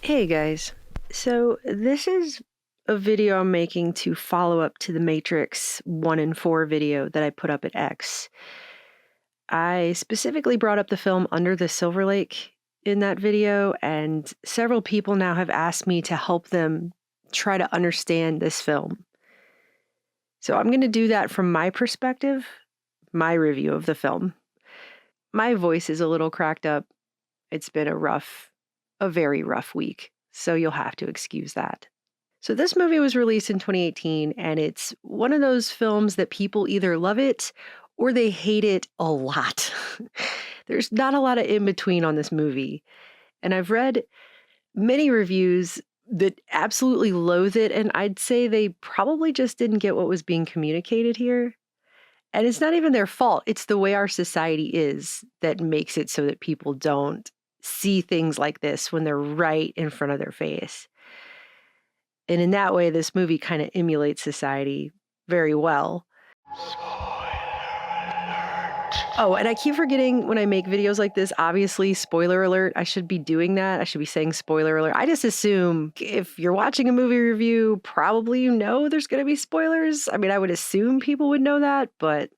Hey guys, so this is a video I'm making to follow up to the Matrix 1 and 4 video that I put up at X. I specifically brought up the film Under the Silver Lake in that video, and several people now have asked me to help them try to understand this film. So I'm going to do that from my perspective, my review of the film. My voice is a little cracked up. It's been a very rough week, so you'll have to excuse that. So this movie was released in 2018, and it's one of those films that people either love it or they hate it a lot. There's not a lot of in between on this movie. And I've read many reviews that absolutely loathe it, and I'd say they probably just didn't get what was being communicated here. And it's not even their fault. It's the way our society is that makes it so that people don't see things like this when they're right in front of their face. And in that way, this movie kind of emulates society very well. Oh, and I keep forgetting when I make videos like this, obviously, spoiler alert. I should be doing that. I should be saying spoiler alert. I just assume if you're watching a movie review, probably you know there's going to be spoilers. I mean, I would assume people would know that, but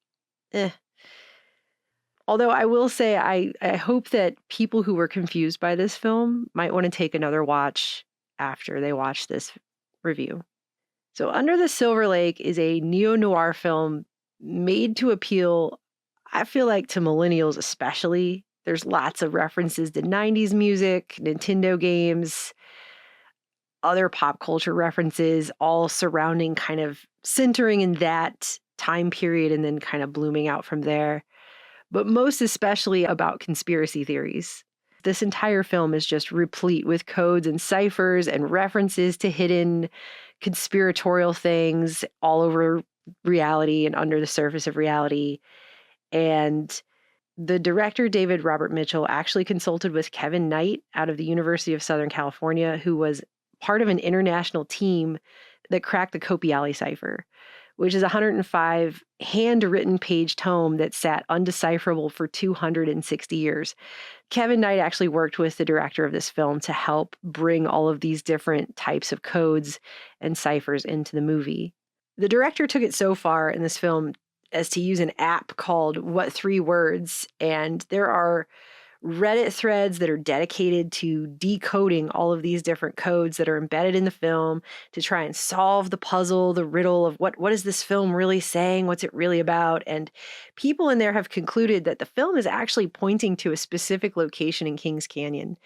Although I will say, I hope that people who were confused by this film might want to take another watch after they watch this review. So Under the Silver Lake is a neo-noir film made to appeal, I feel like, to millennials especially. There's lots of references to 90s music, Nintendo games, other pop culture references, all surrounding kind of centering in that time period and then kind of blooming out from there. But most especially about conspiracy theories. This entire film is just replete with codes and ciphers and references to hidden conspiratorial things all over reality and under the surface of reality. And the director, David Robert Mitchell, actually consulted with Kevin Knight out of the University of Southern California, who was part of an international team that cracked the Copiale cipher, which is a 105 handwritten page tome that sat undecipherable for 260 years. Kevin Knight actually worked with the director of this film to help bring all of these different types of codes and ciphers into the movie. The director took it so far in this film as to use an app called What Three Words, and there are Reddit threads that are dedicated to decoding all of these different codes that are embedded in the film to try and solve the puzzle, the riddle of what is this film really saying? What's it really about? And people in there have concluded that the film is actually pointing to a specific location in Kings Canyon.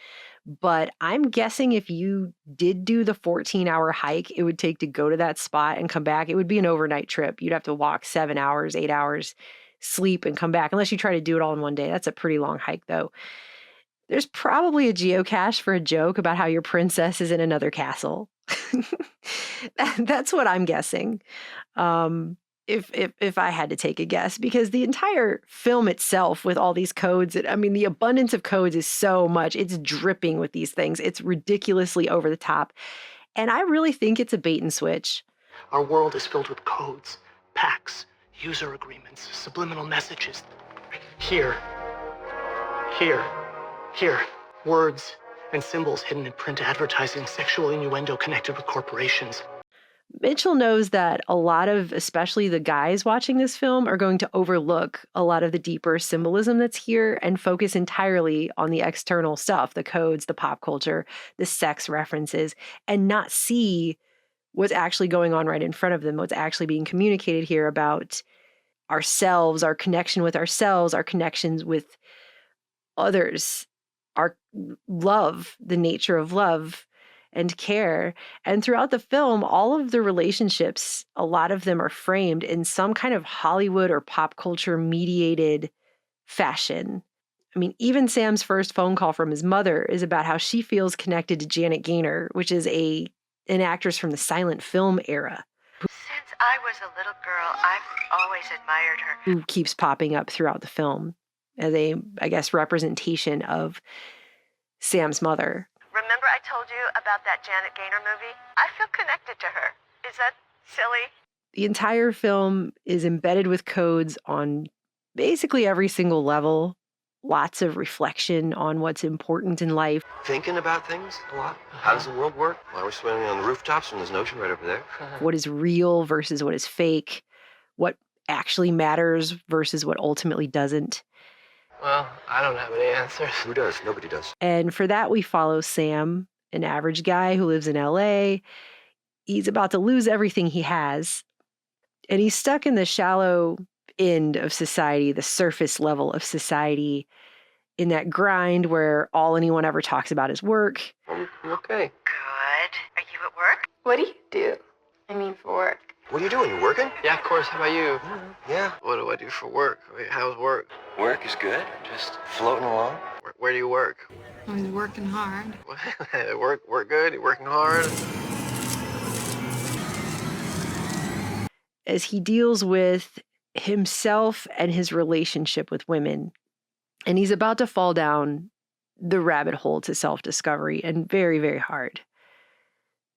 But I'm guessing if you did do the 14-hour hike it would take to go to that spot and come back, it would be an overnight trip. You'd have to walk 7 hours, 8 hours, sleep, and come back, unless you try to do it all in one day. That's a pretty long hike, though. There's probably a geocache for a joke about how your princess is in another castle. That's what I'm guessing. If I had to take a guess, because the entire film itself with all these codes, I mean, the abundance of codes is so much. It's dripping with these things. It's ridiculously over the top. And I really think it's a bait and switch. Our world is filled with codes, pacts, user agreements, subliminal messages. Here, words and symbols hidden in print advertising, sexual innuendo connected with corporations. Mitchell knows that a lot of, especially the guys watching this film, are going to overlook a lot of the deeper symbolism that's here and focus entirely on the external stuff, the codes, the pop culture, the sex references, and not see what's actually going on right in front of them, what's actually being communicated here about ourselves, our connection with ourselves, our connections with others, our love, the nature of love and care. And throughout the film, all of the relationships, a lot of them are framed in some kind of Hollywood or pop culture mediated fashion. I mean, even Sam's first phone call from his mother is about how she feels connected to Janet Gaynor, which is an actress from the silent film era. Since I was a little girl, I've always admired her. Who keeps popping up throughout the film as a, I guess, representation of Sam's mother. Remember I told you about that Janet Gaynor movie? I feel connected to her. Is that silly? The entire film is embedded with codes on basically every single level. lots of reflection on what's important in life. Thinking about things a lot. How does the world work? Why are we swimming on the rooftops when there's an ocean right over there? What is real versus what is fake, what actually matters versus what ultimately doesn't. Well, I don't have any answers. Who does? Nobody does. And for that, we follow Sam, an average guy who lives in LA. He's about to lose everything he has, and he's stuck in the shallow end of society, the surface level of society, in that grind where all anyone ever talks about is work. I'm okay. Good. Are you at work? What do you do? I mean, for work. What are you doing? You working? Yeah, of course. How about you? Yeah. What do I do for work? Wait, how's work? Work is good. Just floating along. Where do you work? I was working hard. Work good? You working hard? As he deals with himself and his relationship with women. And he's about to fall down the rabbit hole to self-discovery, and very, very hard.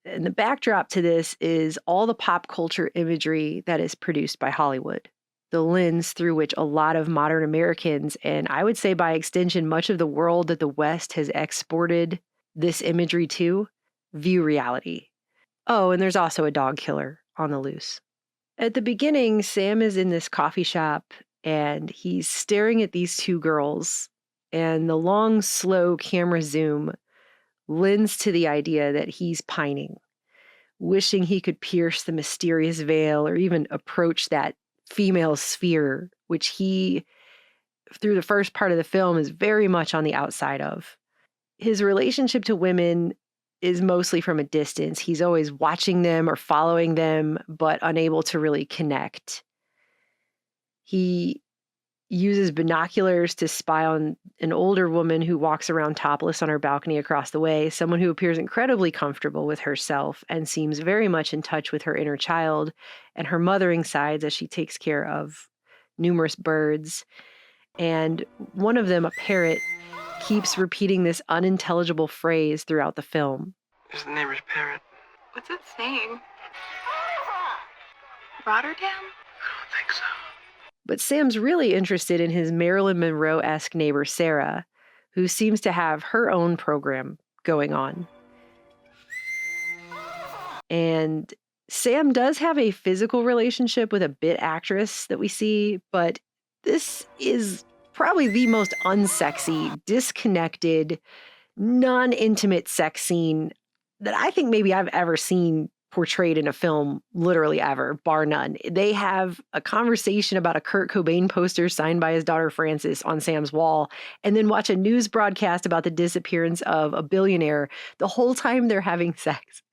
And the backdrop to this is all the pop culture imagery that is produced by Hollywood, the lens through which a lot of modern Americans, and I would say by extension, much of the world that the West has exported this imagery to, view reality. Oh, and there's also a dog killer on the loose. At the beginning, Sam is in this coffee shop and he's staring at these two girls, and the long, slow camera zoom lends to the idea that he's pining, wishing he could pierce the mysterious veil or even approach that female sphere, which he, through the first part of the film, is very much on the outside of. His relationship to women is mostly from a distance. He's always watching them or following them, but unable to really connect. He uses binoculars to spy on an older woman who walks around topless on her balcony across the way, someone who appears incredibly comfortable with herself and seems very much in touch with her inner child and her mothering sides as she takes care of numerous birds. And one of them, a parrot, keeps repeating this unintelligible phrase throughout the film. Who's the neighbor's parrot? What's it saying? Rotterdam? I don't think so. But Sam's really interested in his Marilyn Monroe-esque neighbor, Sarah, who seems to have her own program going on. And Sam does have a physical relationship with a bit actress that we see, but this is probably the most unsexy, disconnected, non-intimate sex scene that I think maybe I've ever seen portrayed in a film, literally ever, bar none. They have a conversation about a Kurt Cobain poster signed by his daughter Frances on Sam's wall, and then watch a news broadcast about the disappearance of a billionaire the whole time they're having sex.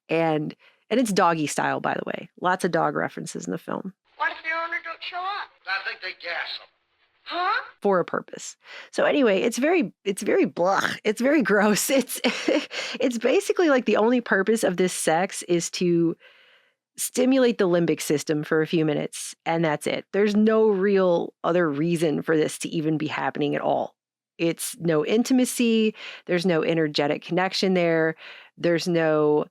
And it's doggy style, by the way. Lots of dog references in the film. What if your owner don't show up? I think they gas them. Huh? For a purpose. So anyway, it's very blah. It's very gross. It's it's basically like the only purpose of this sex is to stimulate the limbic system for a few minutes, and that's it. There's no real other reason for this to even be happening at all. It's no intimacy, there's no energetic connection there. There's no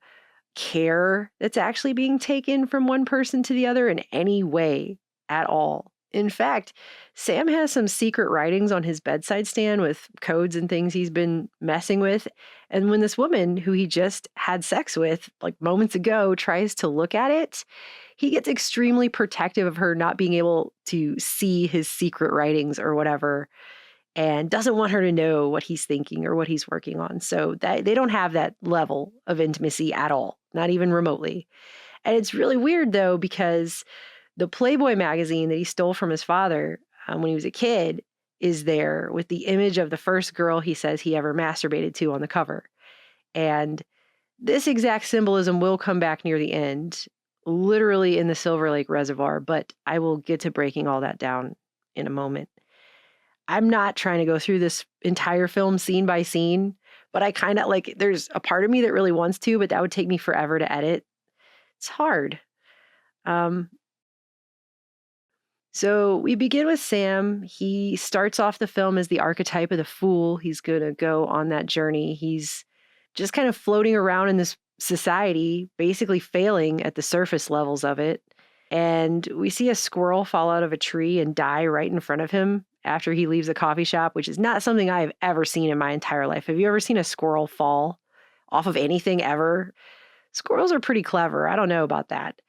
care that's actually being taken from one person to the other in any way at all. In fact, Sam has some secret writings on his bedside stand with codes and things he's been messing with. And when this woman who he just had sex with like moments ago tries to look at it, he gets extremely protective of her not being able to see his secret writings or whatever, and doesn't want her to know what he's thinking or what he's working on. So that they don't have that level of intimacy at all, not even remotely. And it's really weird though, because the Playboy magazine that he stole from his father when he was a kid is there with the image of the first girl he says he ever masturbated to on the cover. And this exact symbolism will come back near the end, literally in the Silver Lake Reservoir, but I will get to breaking all that down in a moment. I'm not trying to go through this entire film scene by scene, but I kind of like, there's a part of me that really wants to, but that would take me forever to edit. It's hard. So we begin with Sam. He starts off the film as the archetype of the fool. He's going to go on that journey. He's just kind of floating around in this society, basically failing at the surface levels of it. And we see a squirrel fall out of a tree and die right in front of him after he leaves the coffee shop, which is not something I've ever seen in my entire life. Have you ever seen a squirrel fall off of anything ever? Squirrels are pretty clever. I don't know about that.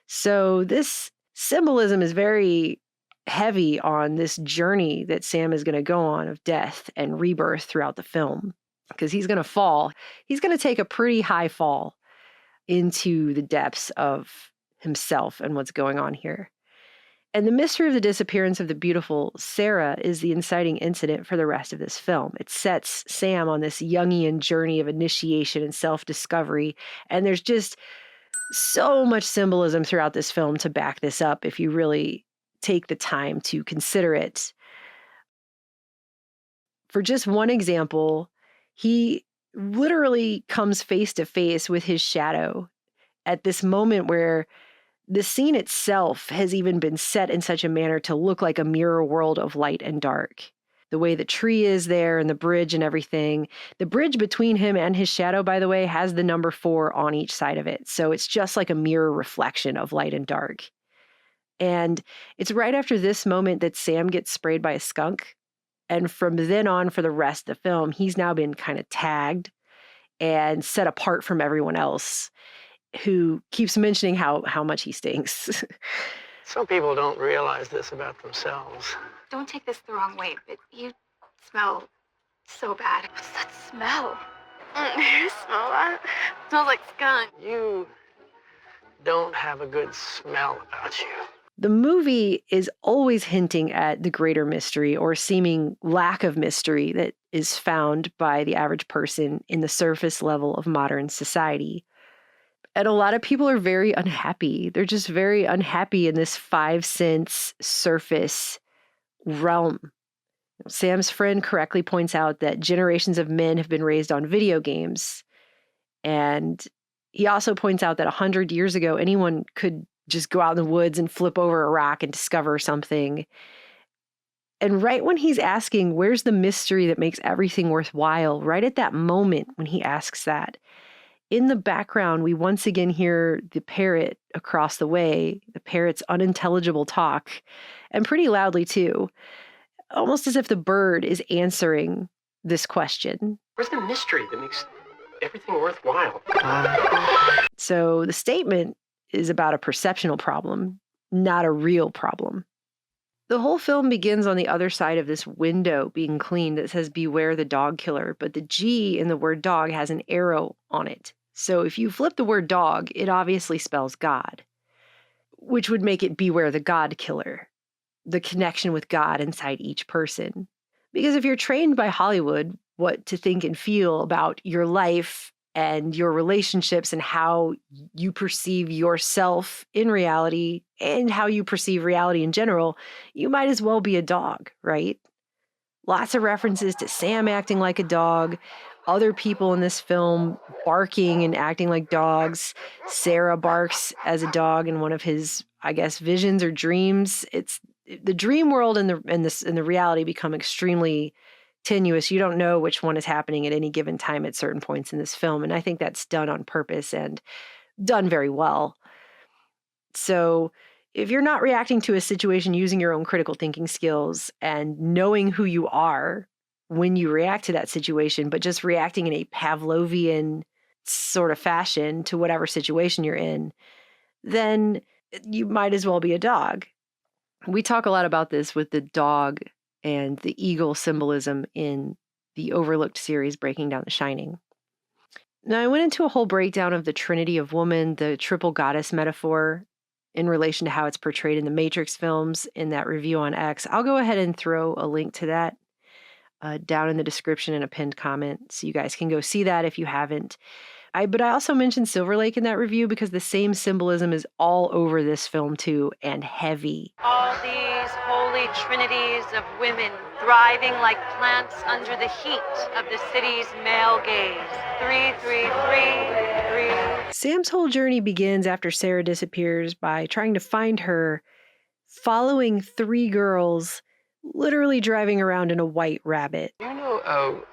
So this symbolism is very heavy on this journey that Sam is going to go on of death and rebirth throughout the film, because he's going to fall. He's going to take a pretty high fall into the depths of himself and what's going on here. And the mystery of the disappearance of the beautiful Sarah is the inciting incident for the rest of this film. It sets Sam on this Jungian journey of initiation and self-discovery. And there's just so much symbolism throughout this film to back this up if you really take the time to consider it. For just one example, he literally comes face to face with his shadow at this moment where the scene itself has even been set in such a manner to look like a mirror world of light and dark. The way the tree is there and the bridge and everything. The bridge between him and his shadow, by the way, has the number 4 on each side of it. So it's just like a mirror reflection of light and dark. And it's right after this moment that Sam gets sprayed by a skunk. And from then on, for the rest of the film, he's now been kind of tagged and set apart from everyone else, who keeps mentioning how much he stinks. Some people don't realize this about themselves. Don't take this the wrong way, but you smell so bad. What's that smell? You smell that? It smells like skunk. You don't have a good smell about you. The movie is always hinting at the greater mystery or seeming lack of mystery that is found by the average person in the surface level of modern society. And a lot of people are very unhappy. They're just very unhappy in this 5 sense surface realm. Sam's friend correctly points out that generations of men have been raised on video games. And he also points out that 100 years ago, anyone could just go out in the woods and flip over a rock and discover something. And right when he's asking, where's the mystery that makes everything worthwhile? Right at that moment when he asks that, in the background, we once again hear the parrot across the way, the parrot's unintelligible talk, and pretty loudly too, almost as if the bird is answering this question. Where's the mystery that makes everything worthwhile? So the statement is about a perceptual problem, not a real problem. The whole film begins on the other side of this window being cleaned that says, "Beware the dog killer," but the G in the word dog has an arrow on it. So if you flip the word dog, it obviously spells God, which would make it beware the God killer, the connection with God inside each person. Because if you're trained by Hollywood what to think and feel about your life and your relationships and how you perceive yourself in reality and how you perceive reality in general, you might as well be a dog, right? Lots of references to Sam acting like a dog, other people in this film barking and acting like dogs. Sarah barks as a dog in one of his, I guess, visions or dreams. It's the dream world and the reality become extremely tenuous. You don't know which one is happening at any given time at certain points in this film. And I think that's done on purpose and done very well. So if you're not reacting to a situation using your own critical thinking skills and knowing who you are when you react to that situation, but just reacting in a Pavlovian sort of fashion to whatever situation you're in, then you might as well be a dog. We talk a lot about this with the dog and the eagle symbolism in the Overlooked series, Breaking Down The Shining. Now, I went into a whole breakdown of the Trinity of Woman, the triple goddess metaphor, in relation to how it's portrayed in the Matrix films in that review on X. I'll go ahead and throw a link to that down in the description in a pinned comment, so you guys can go see that if you haven't. But I also mentioned Silver Lake in that review because the same symbolism is all over this film too, and heavy. All these holy trinities of women thriving like plants under the heat of the city's male gaze. 3, 3, 3, 3. Sam's whole journey begins after Sarah disappears by trying to find her, following 3 girls, literally driving around in a white rabbit. You know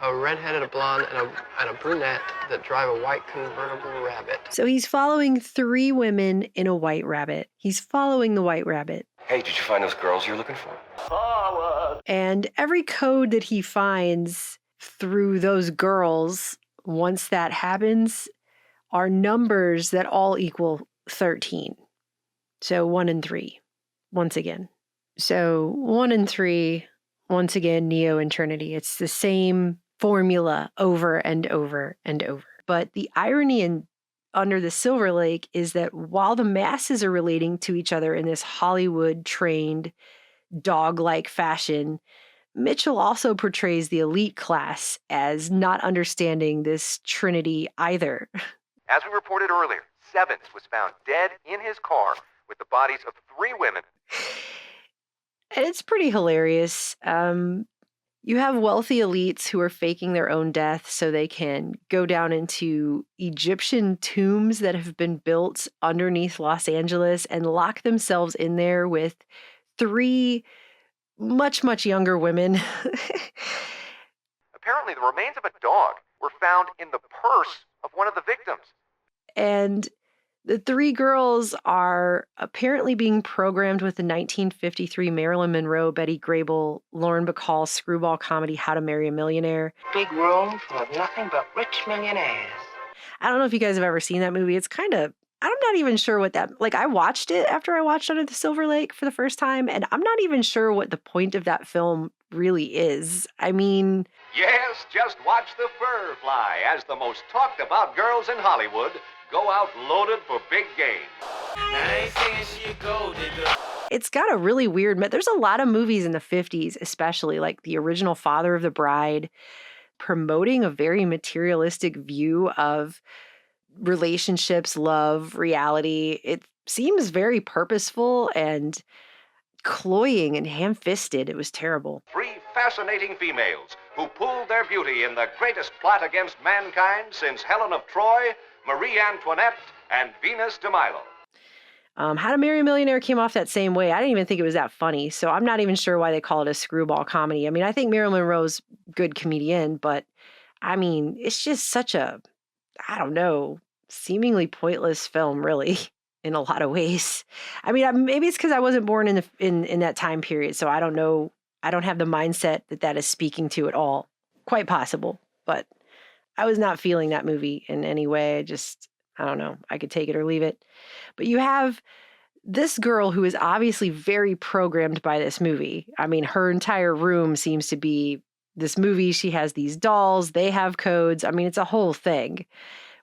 a redheaded, a blonde, and a brunette that drive a white convertible rabbit. So he's following 3 women in a white rabbit. He's following the white rabbit. Hey, did you find those girls you're looking for? Forward, And every code that he finds through those girls, once that happens, are numbers that all equal 13. So 1 and 3, once again. So 1 and 3, once again, Neo and Trinity. It's the same formula over and over and over. But the irony in Under the Silver Lake is that while the masses are relating to each other in this Hollywood-trained, dog-like fashion, Mitchell also portrays the elite class as not understanding this Trinity either. As we reported earlier, Sevens was found dead in his car with the bodies of 3 women. And it's pretty hilarious. You have wealthy elites who are faking their own death so they can go down into Egyptian tombs that have been built underneath Los Angeles and lock themselves in there with 3 much, much younger women. Apparently, the remains of a dog were found in the purse of one of the victims. And the 3 girls are apparently being programmed with the 1953 Marilyn Monroe, Betty Grable, Lauren Bacall screwball comedy How to Marry a Millionaire. Big room full of nothing but rich millionaires. I don't know if you guys have ever seen that movie. It's kind of, I'm not even sure what that, like I watched it after I watched Under the Silver Lake for the first time, and I'm not even sure what the point of that film really is. I mean... Yes, just watch the fur fly as the most talked about girls in Hollywood go out loaded for big game. It's got a really weird... There's a lot of movies in the 50s, especially like the original Father of the Bride, promoting a very materialistic view of relationships, love, reality. It seems very purposeful and cloying and ham-fisted. It was terrible. 3 fascinating females who pooled their beauty in the greatest plot against mankind since Helen of Troy, Marie Antoinette, and Venus de Milo. How to Marry a Millionaire came off that same way. I didn't even think it was that funny, so I'm not even sure why they call it a screwball comedy. I mean, I think Marilyn Monroe's a good comedian, but I mean, it's just such a, I don't know, seemingly pointless film, really, in a lot of ways. I mean, maybe it's because I wasn't born in that time period, so I don't know. I don't have the mindset that is speaking to at all. Quite possible, but I was not feeling that movie in any way. I don't know. I could take it or leave it. But you have this girl who is obviously very programmed by this movie. I mean, her entire room seems to be this movie. She has these dolls. They have codes. I mean, it's a whole thing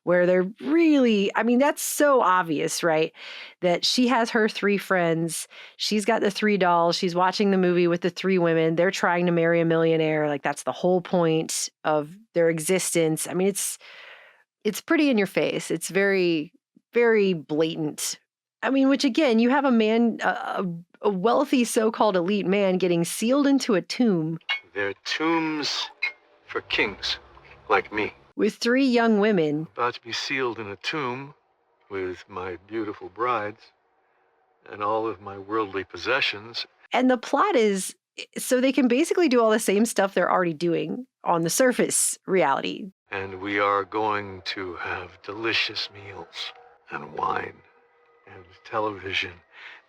where they're really, I mean, that's so obvious, right? That she has her 3 friends. She's got the 3 dolls. She's watching the movie with the 3 women. They're trying to marry a millionaire. Like, that's the whole point of their existence. I mean, it's pretty in your face. It's very, very blatant. I mean, which again, you have a man, a wealthy so-called elite man getting sealed into a tomb. They're tombs for kings, like me. With 3 young women. About to be sealed in a tomb with my beautiful brides and all of my worldly possessions. And the plot is so they can basically do all the same stuff they're already doing on the surface reality. And we are going to have delicious meals and wine and television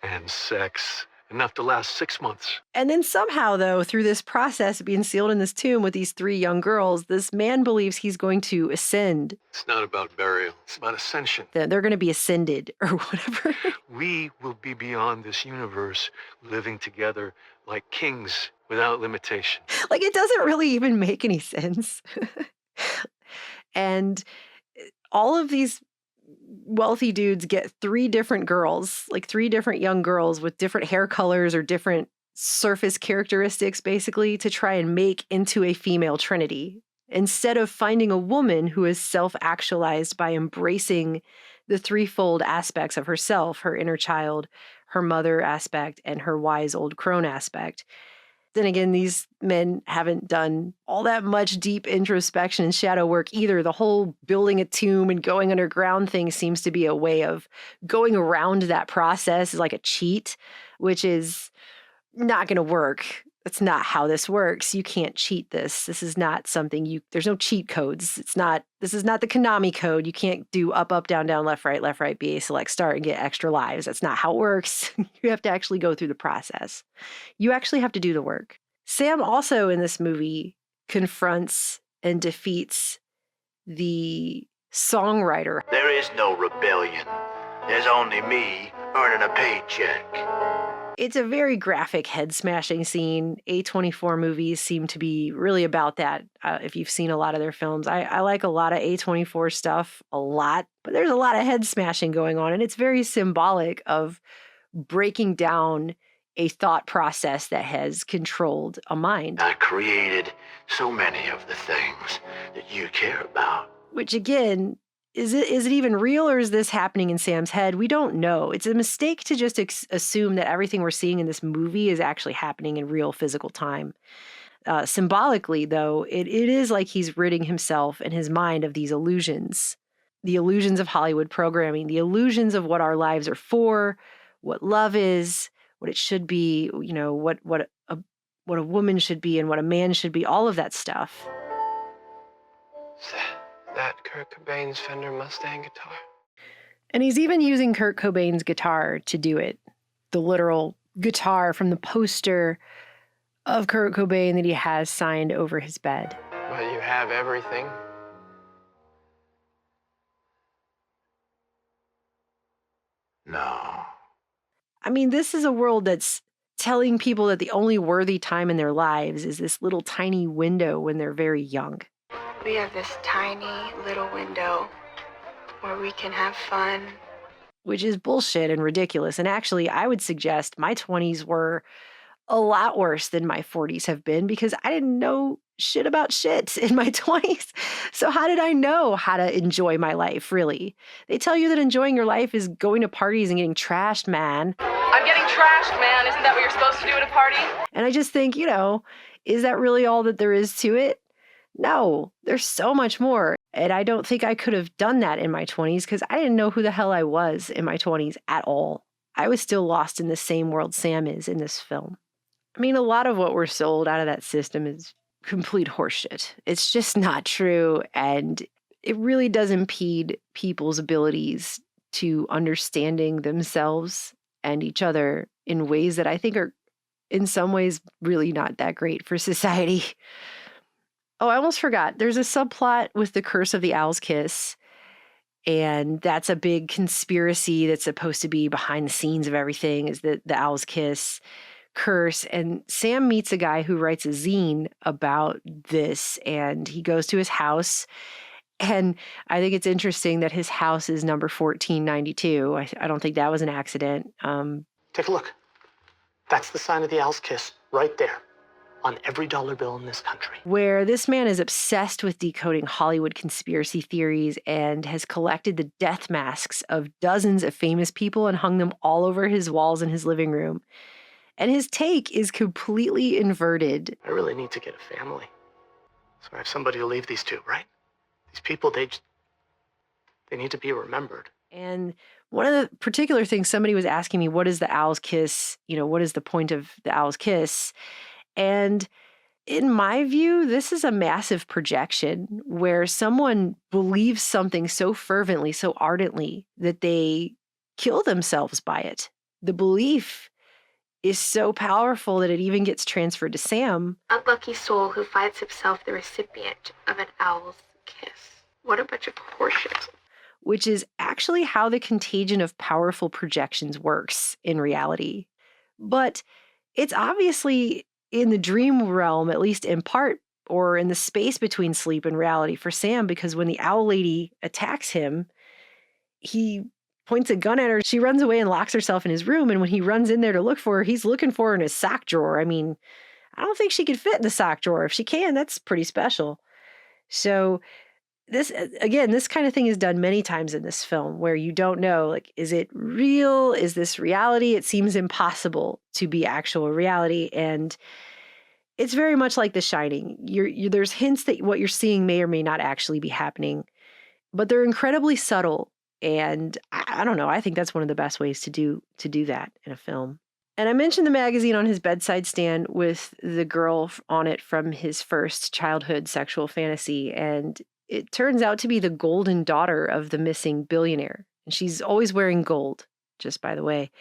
and sex, enough to last 6 months. And then somehow, though, through this process of being sealed in this tomb with these 3 young girls, this man believes he's going to ascend. It's not about burial. It's about ascension. They're going to be ascended or whatever. We will be beyond this universe, living together like kings without limitation. Like, it doesn't really even make any sense. And all of these wealthy dudes get 3 different girls, like 3 different young girls with different hair colors or different surface characteristics, basically, to try and make into a female trinity, instead of finding a woman who is self-actualized by embracing the 3-fold aspects of herself, her inner child, her mother aspect, and her wise old crone aspect. Then again, these men haven't done all that much deep introspection and shadow work either. The whole building a tomb and going underground thing seems to be a way of going around that process, is like a cheat, which is not going to work. That's not how this works. You can't cheat this. This is not something there's no cheat codes. This is not the Konami code. You can't do up, up, down, down, left, right, BA, select, start, and get extra lives. That's not how it works. You have to actually go through the process. You actually have to do the work. Sam also in this movie confronts and defeats the songwriter. There is no rebellion. There's only me earning a paycheck. It's a very graphic head-smashing scene. A24 movies seem to be really about that, if you've seen a lot of their films. I like a lot of A24 stuff, a lot, but there's a lot of head-smashing going on, and it's very symbolic of breaking down a thought process that has controlled a mind. I created so many of the things that you care about. Which again, is it even real, or is this happening in Sam's head? We don't know. It's a mistake to just assume that everything we're seeing in this movie is actually happening in real physical time. Symbolically, though, it is like he's ridding himself and his mind of these illusions. The illusions of Hollywood programming, the illusions of what our lives are for, what love is, what it should be, you know, what a woman should be and what a man should be, all of that stuff. Is that Kurt Cobain's Fender Mustang guitar? And he's even using Kurt Cobain's guitar to do it. The literal guitar from the poster of Kurt Cobain that he has signed over his bed. But you have everything. No. I mean, this is a world that's telling people that the only worthy time in their lives is this little tiny window when they're very young. We have this tiny little window where we can have fun. Which is bullshit and ridiculous. And actually, I would suggest my 20s were a lot worse than my 40s have been because I didn't know shit about shit in my 20s. So how did I know how to enjoy my life, really? They tell you that enjoying your life is going to parties and getting trashed, man. I'm getting trashed, man. Isn't that what you're supposed to do at a party? And I just think, you know, is that really all that there is to it? No, there's so much more. And I don't think I could have done that in my 20s because I didn't know who the hell I was in my 20s at all. I was still lost in the same world Sam is in this film. I mean, a lot of what we're sold out of that system is complete horseshit. It's just not true. And it really does impede people's abilities to understanding themselves and each other in ways that I think are in some ways really not that great for society. Oh, I almost forgot. There's a subplot with the Curse of the Owl's Kiss. And that's a big conspiracy that's supposed to be behind the scenes of everything, is the Owl's Kiss curse. And Sam meets a guy who writes a zine about this, and he goes to his house. And I think it's interesting that his house is number 1492. I don't think that was an accident. Take a look. That's the sign of the Owl's Kiss right there on every dollar bill in this country. Where this man is obsessed with decoding Hollywood conspiracy theories and has collected the death masks of dozens of famous people and hung them all over his walls in his living room. And his take is completely inverted. I really need to get a family. So I have somebody to leave these to, right? These people, they need to be remembered. And one of the particular things somebody was asking me, what is the Owl's Kiss? You know, what is the point of the Owl's Kiss? And in my view, this is a massive projection where someone believes something so fervently, so ardently, that they kill themselves by it. The belief is so powerful that it even gets transferred to Sam. A lucky soul who finds himself the recipient of an owl's kiss. What a bunch of horseshit. Which is actually how the contagion of powerful projections works in reality. But it's obviously in the dream realm, at least in part, or in the space between sleep and reality for Sam, because when the owl lady attacks him, he points a gun at her. She runs away and locks herself in his room. And when he runs in there to look for her, he's looking for her in his sock drawer. I mean, I don't think she could fit in the sock drawer. If she can, that's pretty special. So this, again, this kind of thing is done many times in this film where you don't know, like, is it real? Is this reality? It seems impossible to be actual reality. And it's very much like The Shining. There's hints that what you're seeing may or may not actually be happening, but they're incredibly subtle. And I don't know, I think that's one of the best ways to do that in a film. And I mentioned the magazine on his bedside stand with the girl on it from his first childhood sexual fantasy. And it turns out to be the golden daughter of the missing billionaire. And she's always wearing gold, just by the way.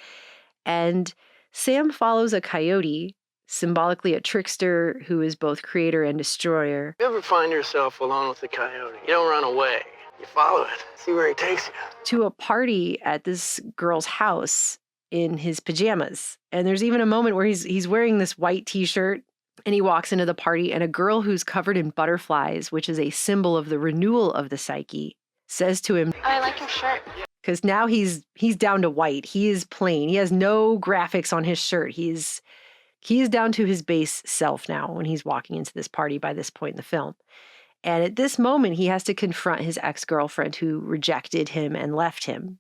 And Sam follows a coyote symbolically a trickster who is both creator and destroyer. You ever find yourself alone with a coyote? You don't run away. You follow it. See where he takes you. To a party at this girl's house in his pajamas. And there's even a moment where he's wearing this white t-shirt and he walks into the party, and a girl who's covered in butterflies, which is a symbol of the renewal of the psyche, says to him, I like your shirt. because now he's down to white. He is plain. He has no graphics on his shirt. He is down to his base self now when he's walking into this party by this point in the film. And at this moment, he has to confront his ex-girlfriend who rejected him and left him.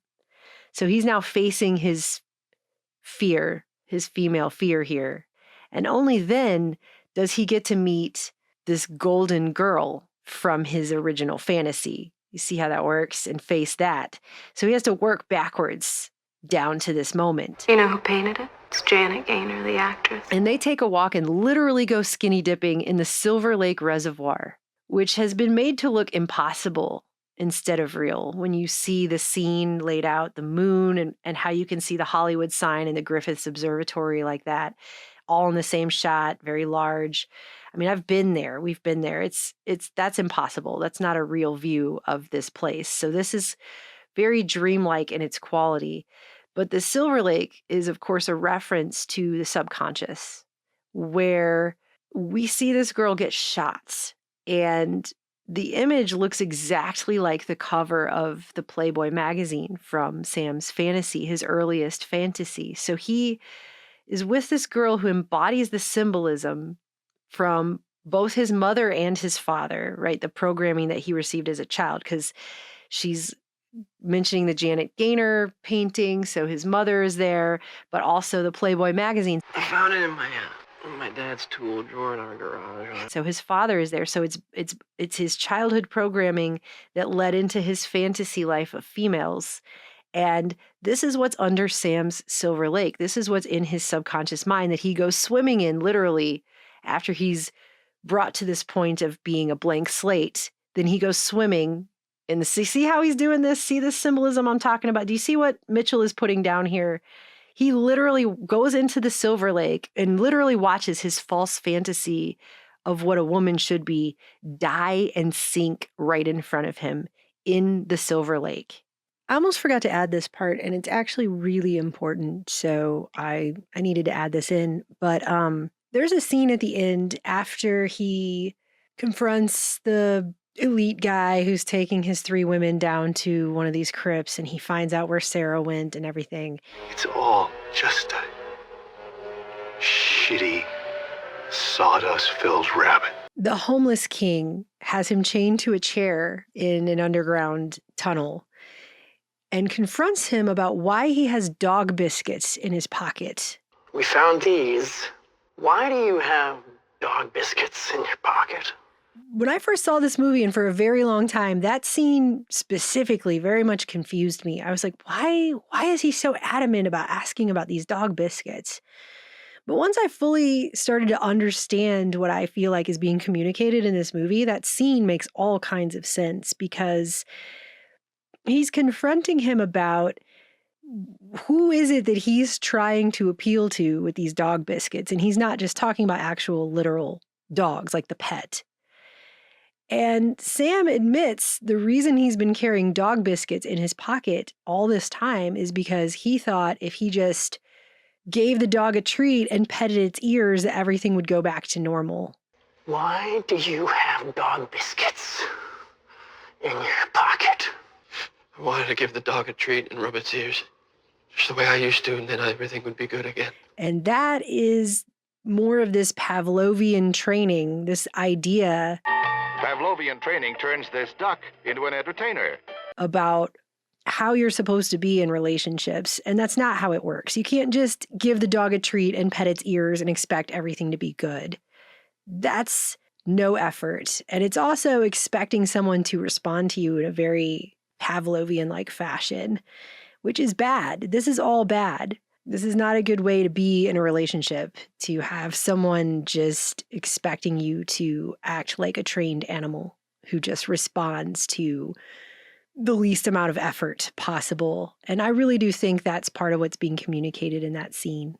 So he's now facing his fear, his female fear here. And only then does he get to meet this golden girl from his original fantasy. You see how that works? And face that. So he has to work backwards down to this moment. You know who painted it? It's Janet Gaynor, the actress. And they take a walk and literally go skinny dipping in the Silver Lake Reservoir, which has been made to look impossible instead of real. When you see the scene laid out, the moon and how you can see the Hollywood sign and the Griffiths Observatory like that, all in the same shot, very large. I mean, I've been there. We've been there. That's impossible. That's not a real view of this place. So this is very dreamlike in its quality. But the Silver Lake is, of course, a reference to the subconscious, where we see this girl get shot. And the image looks exactly like the cover of the Playboy magazine from Sam's fantasy, his earliest fantasy. So he is with this girl who embodies the symbolism from both his mother and his father, right? The programming that he received as a child, because she's mentioning the Janet Gaynor painting, so his mother is there, but also the Playboy magazine. I found it in my dad's tool drawer in our garage. So his father is there. So it's his childhood programming that led into his fantasy life of females. And this is what's under Sam's Silver Lake. This is what's in his subconscious mind that he goes swimming in literally after he's brought to this point of being a blank slate. Then he goes swimming in the sea. See how he's doing this? See this symbolism I'm talking about? Do you see what Mitchell is putting down here? He literally goes into the Silver Lake and literally watches his false fantasy of what a woman should be die and sink right in front of him in the Silver Lake. I almost forgot to add this part, and it's actually really important, so I needed to add this in. But there's a scene at the end after he confronts the elite guy who's taking his 3 women down to one of these crypts, and he finds out where Sarah went and everything. It's all just a shitty, sawdust-filled rabbit. The homeless king has him chained to a chair in an underground tunnel and confronts him about why he has dog biscuits in his pocket. We found these. Why do you have dog biscuits in your pocket? When I first saw this movie, and for a very long time, that scene specifically very much confused me. I was like, why is he so adamant about asking about these dog biscuits? But once I fully started to understand what I feel like is being communicated in this movie, that scene makes all kinds of sense, because he's confronting him about who is it that he's trying to appeal to with these dog biscuits. And he's not just talking about actual literal dogs like the pet. And Sam admits the reason he's been carrying dog biscuits in his pocket all this time is because he thought if he just gave the dog a treat and petted its ears, that everything would go back to normal. Why do you have dog biscuits in your pocket? I wanted to give the dog a treat and rub its ears, just the way I used to, and then everything would be good again. And that is more of this Pavlovian training, this idea Pavlovian training turns this duck into an entertainer. about how you're supposed to be in relationships. And that's not how it works. You can't just give the dog a treat and pet its ears and expect everything to be good. That's no effort. And it's also expecting someone to respond to you in a very Pavlovian-like fashion, which is bad. This is all bad. This is not a good way to be in a relationship, to have someone just expecting you to act like a trained animal who just responds to the least amount of effort possible. And I really do think that's part of what's being communicated in that scene.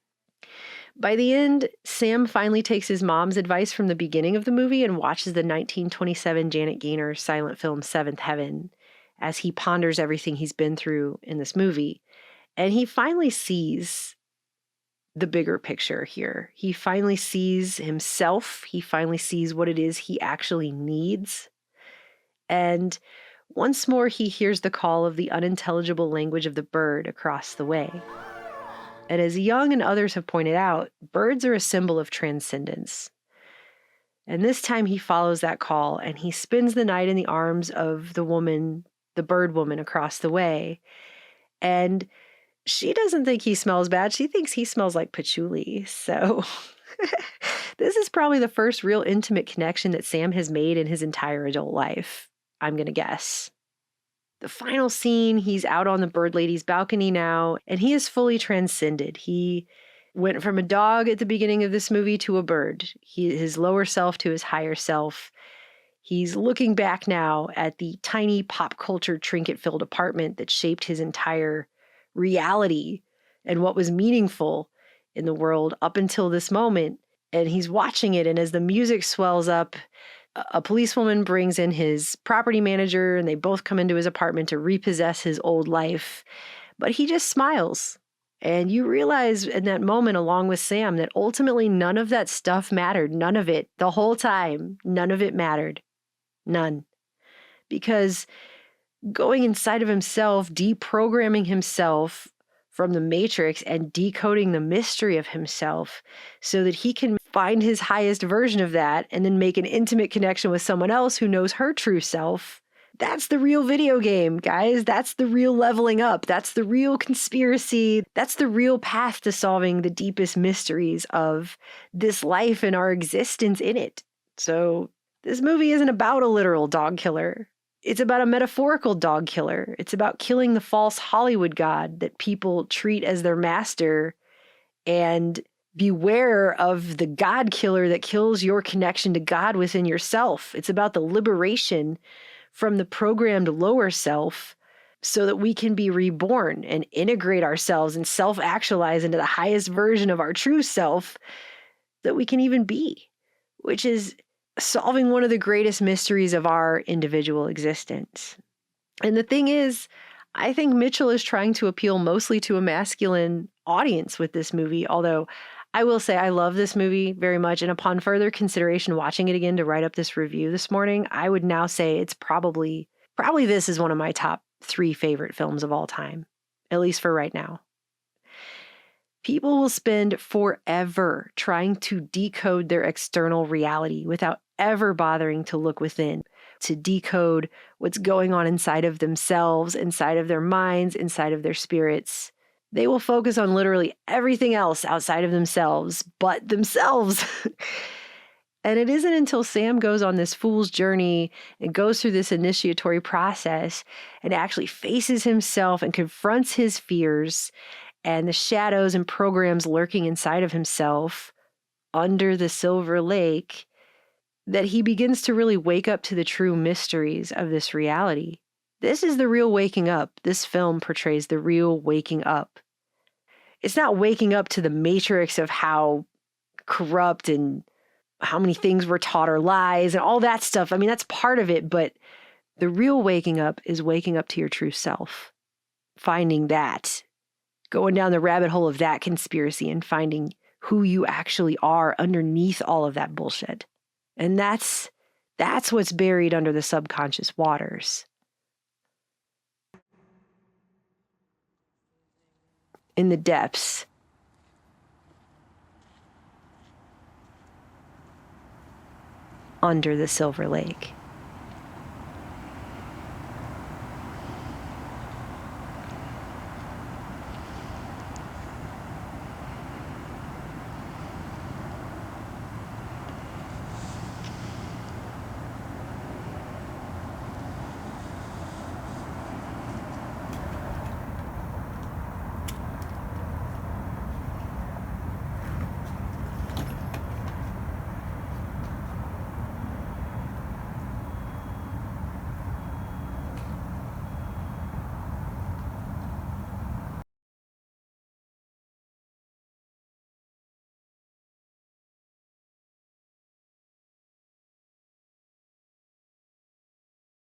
By the end, Sam finally takes his mom's advice from the beginning of the movie and watches the 1927 Janet Gaynor silent film Seventh Heaven as he ponders everything he's been through in this movie. And he finally sees the bigger picture here. He finally sees himself. He finally sees what it is he actually needs. And once more, he hears the call of the unintelligible language of the bird across the way. And as Jung and others have pointed out, birds are a symbol of transcendence. And this time he follows that call and he spends the night in the arms of the woman, the bird woman across the way. And she doesn't think he smells bad. She thinks he smells like patchouli. So this is probably the first real intimate connection that Sam has made in his entire adult life, I'm going to guess. The final scene, he's out on the bird lady's balcony now, and he is fully transcended. He went from a dog at the beginning of this movie to a bird. His lower self to his higher self. He's looking back now at the tiny pop culture trinket-filled apartment that shaped his entire reality and what was meaningful in the world up until this moment. And he's watching it, and as the music swells up, a policewoman brings in his property manager, and they both come into his apartment to repossess his old life. But he just smiles. And you realize in that moment, along with Sam, that ultimately none of that stuff mattered. None of it. The whole time, none of it mattered. None. Because going inside of himself, deprogramming himself from the matrix and decoding the mystery of himself so that he can find his highest version of that and then make an intimate connection with someone else who knows her true self. That's the real video game, guys. That's the real leveling up. That's the real conspiracy. That's the real path to solving the deepest mysteries of this life and our existence in it. So this movie isn't about a literal dog killer. It's about a metaphorical dog killer. It's about killing the false Hollywood god that people treat as their master, and beware of the God killer that kills your connection to God within yourself. It's about the liberation from the programmed lower self so that we can be reborn and integrate ourselves and self-actualize into the highest version of our true self that we can even be, which is solving one of the greatest mysteries of our individual existence. And the thing is, I think Mitchell is trying to appeal mostly to a masculine audience with this movie, although I will say I love this movie very much. And upon further consideration, watching it again to write up this review this morning, I would now say it's probably this is one of my top 3 favorite films of all time, at least for right now. People will spend forever trying to decode their external reality without ever bothering to look within, to decode what's going on inside of themselves, inside of their minds, inside of their spirits. They will focus on literally everything else outside of themselves, but themselves. And it isn't until Sam goes on this fool's journey and goes through this initiatory process and actually faces himself and confronts his fears and the shadows and programs lurking inside of himself under the Silver Lake that he begins to really wake up to the true mysteries of this reality. This is the real waking up. This film portrays the real waking up. It's not waking up to the matrix of how corrupt and how many things we're taught are lies and all that stuff. I mean, that's part of it, but the real waking up is waking up to your true self, finding that, going down the rabbit hole of that conspiracy and finding who you actually are underneath all of that bullshit. And that's what's buried under the subconscious waters. In the depths. Under the Silver Lake.